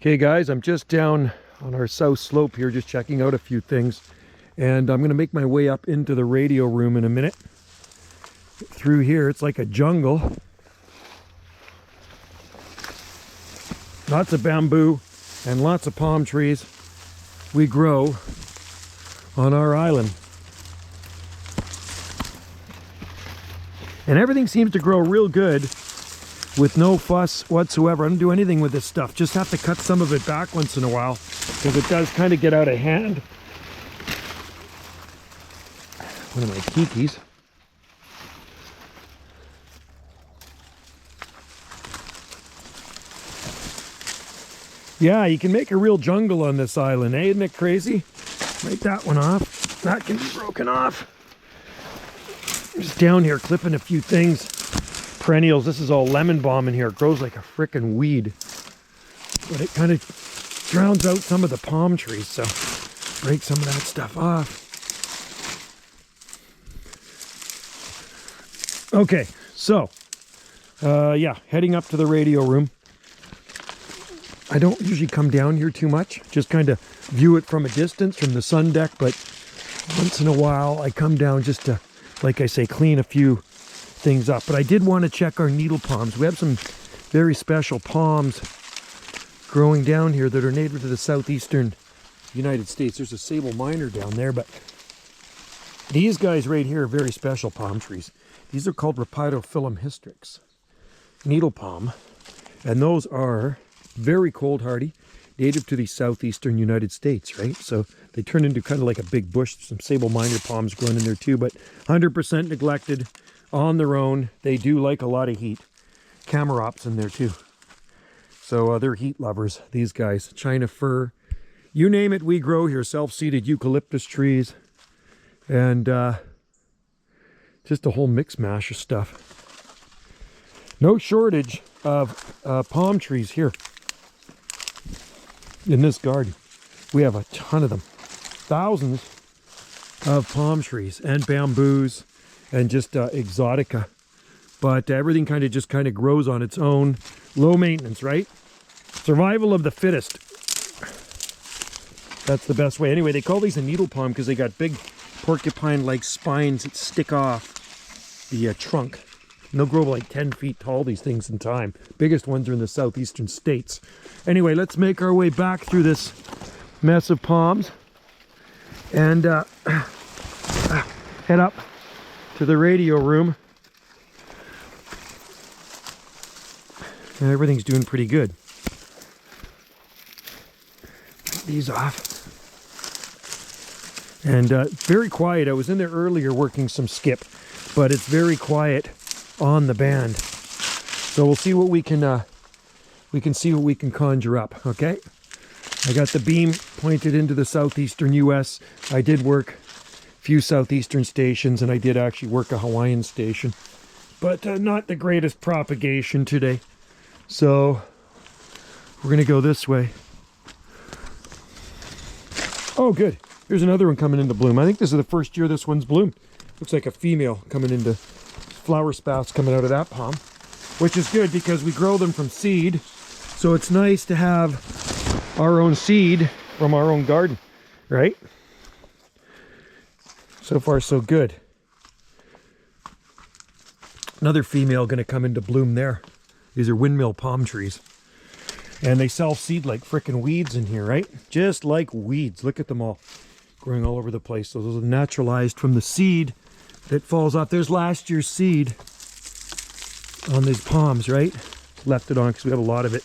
Okay guys, I'm just down on our south slope here, just checking out a few things. And I'm gonna make my way up into the radio room in a minute. Through here, it's like a jungle. Lots of bamboo and lots of palm trees we grow on our island. And everything seems to grow real good with no fuss whatsoever. I don't do anything with this stuff. Just have to cut some of it back once in a while because it does kind of get out of hand. One of my kikis. Yeah, you can make a real jungle on this island, eh? Isn't it crazy? Break that one off. That can be broken off. I'm just down here clipping a few things. Perennials. This is all lemon balm in here. It grows like a frickin' weed. But it kind of drowns out some of the palm trees, so break some of that stuff off. Okay, so yeah, heading up to the radio room. I don't usually come down here too much, just kind of view it from a distance from the sun deck, but once in a while I come down just to, like I say, clean a few things up. But I did want to check our needle palms. We have some very special palms growing down here that are native to the southeastern United States. There's a sable miner down there, but these guys right here are very special palm trees. These are called Rhapidophyllum hystrix needle palm, and those are very cold hardy, native to the southeastern United States, right? So they turn into kind of like a big bush. Some sable miner palms growing in there too, but 100% neglected on their own. They do like a lot of heat. Camarops in there too. So they're heat lovers, these guys. China fir, you name it, we grow here. Self-seeded eucalyptus trees, and just a whole mix mash of stuff. No shortage of palm trees here in this garden. We have a ton of them. Thousands of palm trees and bamboos and just exotica. But everything kind of grows on its own. Low maintenance, right? Survival of the fittest. That's the best way. Anyway, they call these a needle palm because they got big porcupine-like spines that stick off the trunk. And they'll grow like 10 feet tall, these things, in time. Biggest ones are in the southeastern states. Anyway, let's make our way back through this mess of palms and head up to the radio room. And everything's doing pretty good. Take these off. And very quiet. I was in there earlier working some skip, but it's very quiet on the band. So we'll see what we can see what we can conjure up, okay? I got the beam pointed into the southeastern US. I did work a few southeastern stations, and I did actually work a Hawaiian station, but not the greatest propagation today. So we're gonna go this way. Oh, good. Here's another one coming into bloom. I think this is the first year this one's bloomed. Looks like a female coming into flower spouts coming out of that palm, which is good because we grow them from seed. So it's nice to have our own seed from our own garden, right? So far, so good. Another female going to come into bloom there. These are windmill palm trees. And they self-seed like frickin' weeds in here, right? Just like weeds. Look at them all growing all over the place. So those are naturalized from the seed that falls off. There's last year's seed on these palms, right? Left it on because we have a lot of it.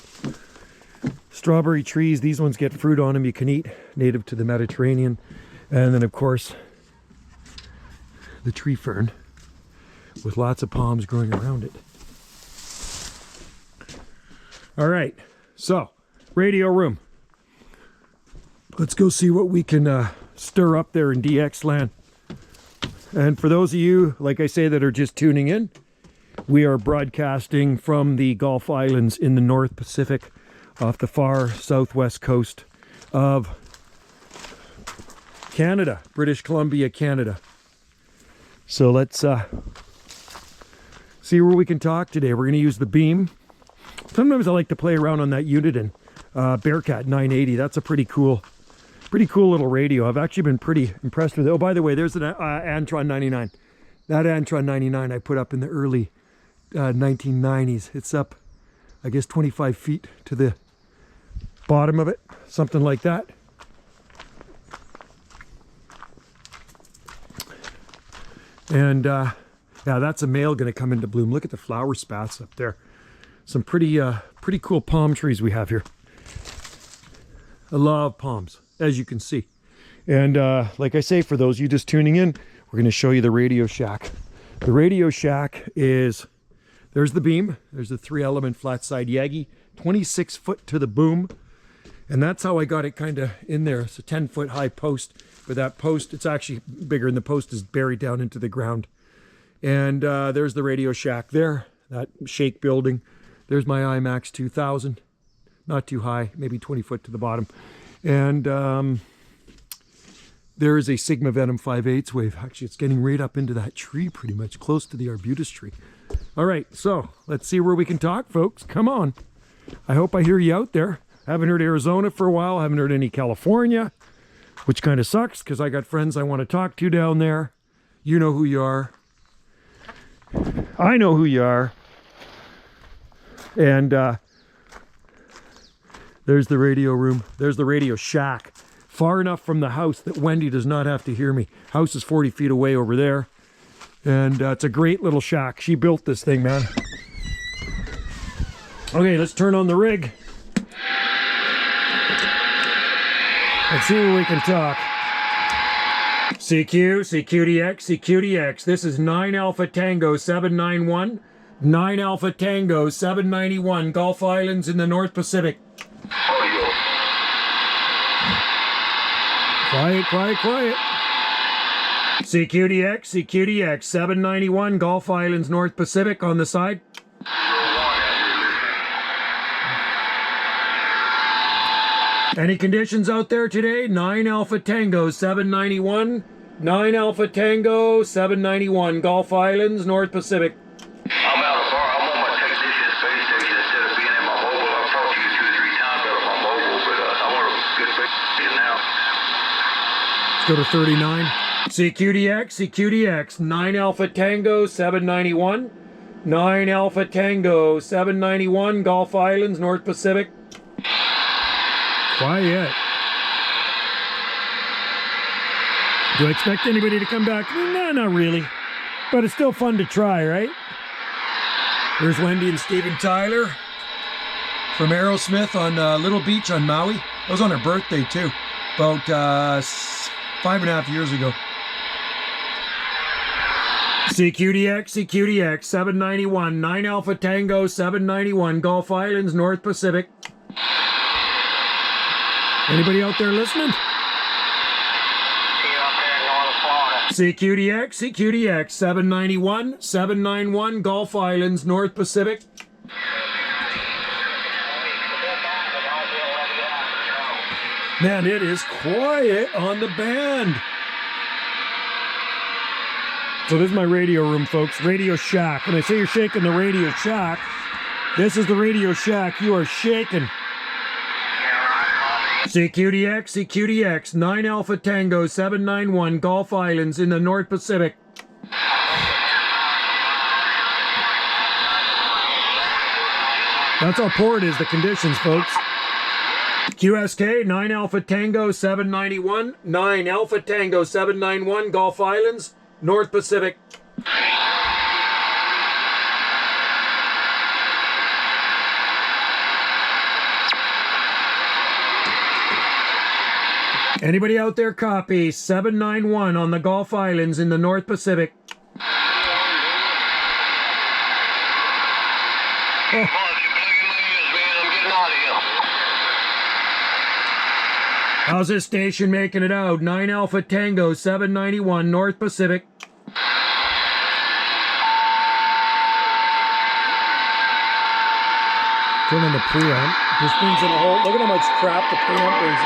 Strawberry trees, these ones get fruit on them you can eat, native to the Mediterranean. And then of course the tree fern with lots of palms growing around it. All right, so radio room. Let's go see what we can stir up there in DX land. And for those of you, like I say, that are just tuning in, we are broadcasting from the Gulf Islands in the North Pacific off the far southwest coast of Canada, British Columbia, Canada. So let's see where we can talk today. We're going to use the beam. Sometimes I like to play around on that unit and Bearcat 980. That's a pretty cool little radio. I've actually been pretty impressed with it. Oh, by the way, there's an Antron 99. That Antron 99 I put up in the early 1990s. It's up, I guess, 25 feet to the bottom of it, something like that. And yeah, that's a male going to come into bloom. Look at the flower spats up there. Some pretty cool palm trees we have here. I love palms, as you can see. And like I say, for those of you just tuning in, we're going to show you the Radio Shack. The Radio Shack is, there's the beam. There's the 3-element flat side Yagi, 26 foot to the boom. And that's how I got it kind of in there. It's a 10-foot high post. But that post, it's actually bigger, and the post is buried down into the ground. And there's the Radio Shack there, that shake building. There's my IMAX 2000. Not too high, maybe 20 foot to the bottom. And there is a Sigma Venom 5/8 wave. Actually, it's getting right up into that tree pretty much, close to the arbutus tree. All right, so let's see where we can talk, folks. Come on. I hope I hear you out there. Haven't heard Arizona for a while. Haven't heard any California, which kind of sucks because I got friends I want to talk to down there. You know who you are. I know who you are. And there's the radio room. There's the Radio Shack. Far enough from the house that Wendy does not have to hear me. House is 40 feet away over there. And it's a great little shack. She built this thing, man. Okay, let's turn on the rig. Let's see where we can talk. CQ, CQDX, CQDX. This is 9 Alpha Tango 791. 9 Alpha Tango 791. Gulf Islands in the North Pacific. Quiet, quiet, quiet. CQDX, CQDX 791. Gulf Islands, North Pacific on the side. Any conditions out there today? 9 Alpha Tango 791. 9 Alpha Tango 791. Gulf Islands, North Pacific. I'm out of bar. I'm on my technician space station instead of being at my mobile. I've talked to you 2 or 3 times out of my mobile, but I want a good station now. Let's go to 39. CQDX, CQDX 9 Alpha Tango 791. 9 Alpha Tango 791. Gulf Islands, North Pacific. Quiet. Do I expect anybody to come back? No, not really. But it's still fun to try, right? There's Wendy and Steven Tyler from Aerosmith on Little Beach on Maui. It was on her birthday, too. About 5.5 years ago. CQDX, CQDX 791. 9 Alpha Tango 791. Gulf Islands, North Pacific. Anybody out there listening? CQDX, CQDX 791, 791, Gulf Islands, North Pacific. Man, it is quiet on the band. So this is my radio room, folks. Radio Shack. When I say you're shaking the Radio Shack, this is the Radio Shack. You are shaking. CQDX, CQDX, 9 Alpha Tango 791, Gulf Islands in the North Pacific. That's how poor it is, the conditions, folks. QSK, 9 Alpha Tango 791, 9 Alpha Tango 791, Gulf Islands, North Pacific. Anybody out there copy? 791 on the Gulf Islands in the North Pacific. Oh. How's this station making it out? 9 Alpha Tango 791 North Pacific. Turn on the preamp. This thing's in a hole. Look at how much crap the preamp is.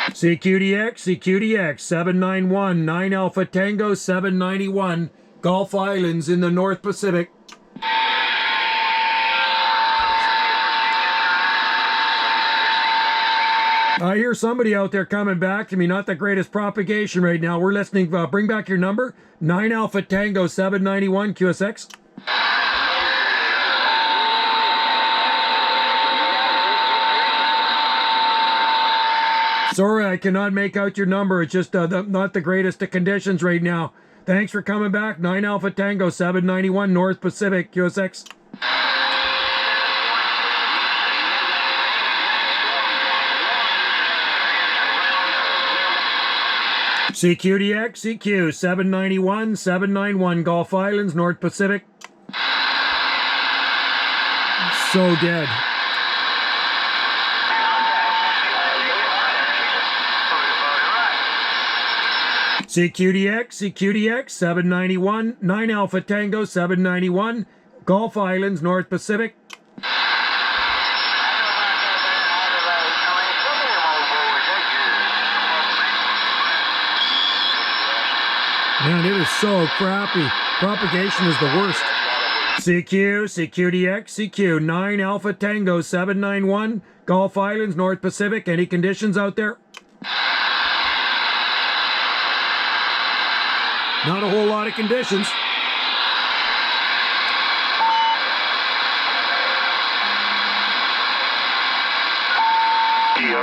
CQDX, CQDX 791, 9 Alpha Tango 791, Gulf Islands in the North Pacific. I hear somebody out there coming back to me. Not the greatest propagation right now. We're listening. Bring back your number. 9 Alpha Tango 791 QSX. Sorry, I cannot make out your number. It's just not the greatest of conditions right now. Thanks for coming back. 9 Alpha Tango 791 North Pacific QSX. CQDX, CQ 791 791 Gulf Islands, North Pacific. So dead. CQDX, CQDX 791 9 Alpha Tango 791 Gulf Islands, North Pacific. Man, it is so crappy. Propagation is the worst. CQ, CQDX, CQ 9 Alpha Tango 791 Gulf Islands, North Pacific. Any conditions out there? Not a whole lot of conditions.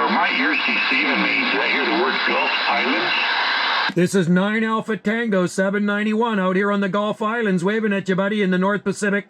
My ears deceiving me. Did I hear the word Gulf Islands? This is 9 Alpha Tango 791 out here on the Gulf Islands, waving at you, buddy, in the North Pacific.